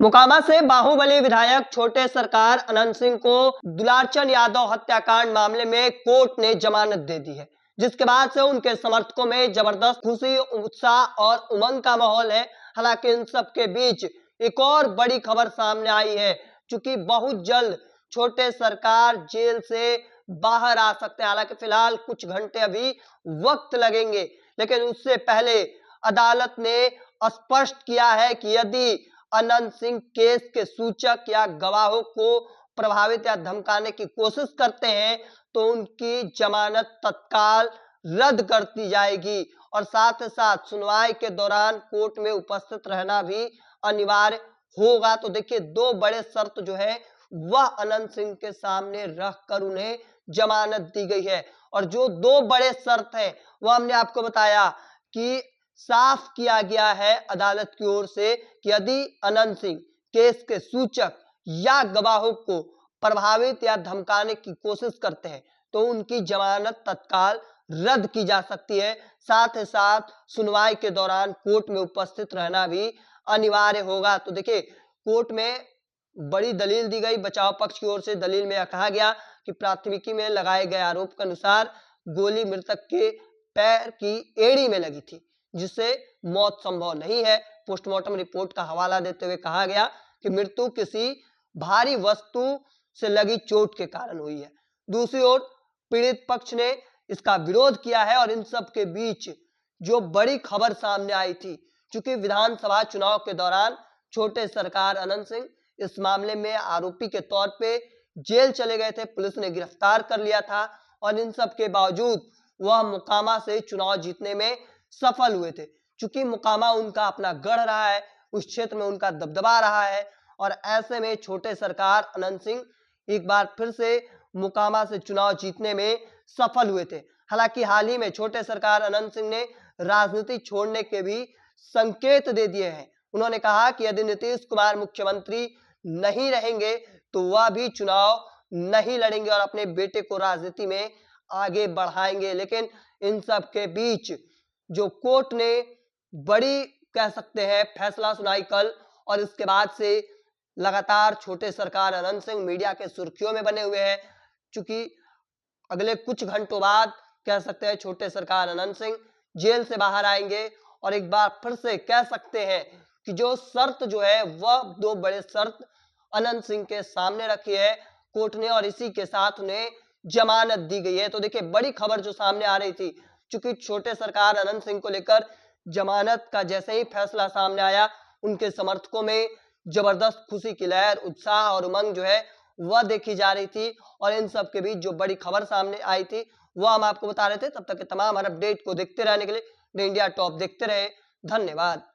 मोकामा से बाहुबली विधायक छोटे सरकार अनंत सिंह को दुलारचंद यादव हत्याकांड मामले में कोर्ट ने जमानत दे दी है, जिसके बाद से उनके समर्थकों में जबरदस्त खुशी, उत्साह और उमंग का माहौल है। हालांकि इन सब के बीच एक और बड़ी खबर सामने आई है, क्योंकि बहुत जल्द छोटे सरकार जेल से बाहर आ सकते हैं। हालांकि फिलहाल कुछ घंटे अभी वक्त लगेंगे, लेकिन उससे पहले अदालत ने स्पष्ट किया है कि यदि अनंत सिंह केस के सूचक या गवाहों को प्रभावित या धमकाने की कोशिश करते हैं तो उनकी जमानत तत्काल रद्द कर दी जाएगी और साथ ही साथ सुनवाई के दौरान कोर्ट में उपस्थित रहना भी अनिवार्य होगा। तो देखिए, दो बड़े शर्त जो है वह अनंत सिंह के सामने रखकर उन्हें जमानत दी गई है और जो दो बड़े शर्त हैं वह हमने आपको बताया कि साफ किया गया है अदालत की ओर से कि यदि अनंत सिंह केस के सूचक या गवाहों को प्रभावित या धमकाने की कोशिश करते हैं तो उनकी जमानत तत्काल रद्द की जा सकती है। साथ ही साथ सुनवाई के दौरान कोर्ट में उपस्थित रहना भी अनिवार्य होगा। तो देखिए, कोर्ट में बड़ी दलील दी गई। बचाव पक्ष की ओर से दलील में कहा गया कि प्राथमिकी में लगाए गए आरोप के अनुसार गोली मृतक के पैर की एड़ी में लगी थी, जिससे मौत संभव नहीं है। पोस्टमार्टम रिपोर्ट का हवाला देते हुए कहा गया कि मृत्यु किसी भारी वस्तु से लगी चोट के कारण हुई है। दूसरी ओर पीड़ित पक्ष ने इसका विरोध किया है और इन सब के बीच जो बड़ी खबर सामने आई थी, क्योंकि विधानसभा चुनाव के दौरान छोटे सरकार अनंत सिंह इस मामले में आरोपी के तौर पे जेल चले गए थे, पुलिस ने गिरफ्तार कर लिया था और इन सब के बावजूद वह मोकामा से चुनाव जीतने में सफल हुए थे। चूंकि मोकामा उनका अपना गढ़ रहा है, उस क्षेत्र में उनका दबदबा रहा है और ऐसे में छोटे सरकार अनंत सिंह एक बार फिर से मोकामा से चुनाव जीतने में सफल हुए थे। हालांकि हाल ही में छोटे सरकार अनंत सिंह ने राजनीति छोड़ने के भी संकेत दे दिए हैं। उन्होंने कहा कि यदि नीतीश कुमार मुख्यमंत्री नहीं रहेंगे तो वह भी चुनाव नहीं लड़ेंगे और अपने बेटे को राजनीति में आगे बढ़ाएंगे। लेकिन इन सब के बीच जो कोर्ट ने बड़ी कह सकते हैं फैसला सुनाई कल, और इसके बाद से लगातार छोटे सरकार अनंत सिंह मीडिया के सुर्खियों में बने हुए हैं। क्योंकि अगले कुछ घंटों बाद कह सकते हैं छोटे सरकार अनंत सिंह जेल से बाहर आएंगे और एक बार फिर से कह सकते हैं कि जो शर्त जो है वह दो बड़े शर्त अनंत सिंह के सामने रखी है कोर्ट ने और इसी के साथ उन्हें जमानत दी गई है। तो देखिए, बड़ी खबर जो सामने आ रही थी, चूंकि छोटे सरकार अनंत सिंह को लेकर जमानत का जैसे ही फैसला सामने आया, उनके समर्थकों में जबरदस्त खुशी की लहर, उत्साह और उमंग जो है वह देखी जा रही थी और इन सब के बीच जो बड़ी खबर सामने आई थी वह हम आपको बता रहे थे। तब तक के तमाम हर अपडेट को देखते रहने के लिए इंडिया टॉप देखते रहे। धन्यवाद।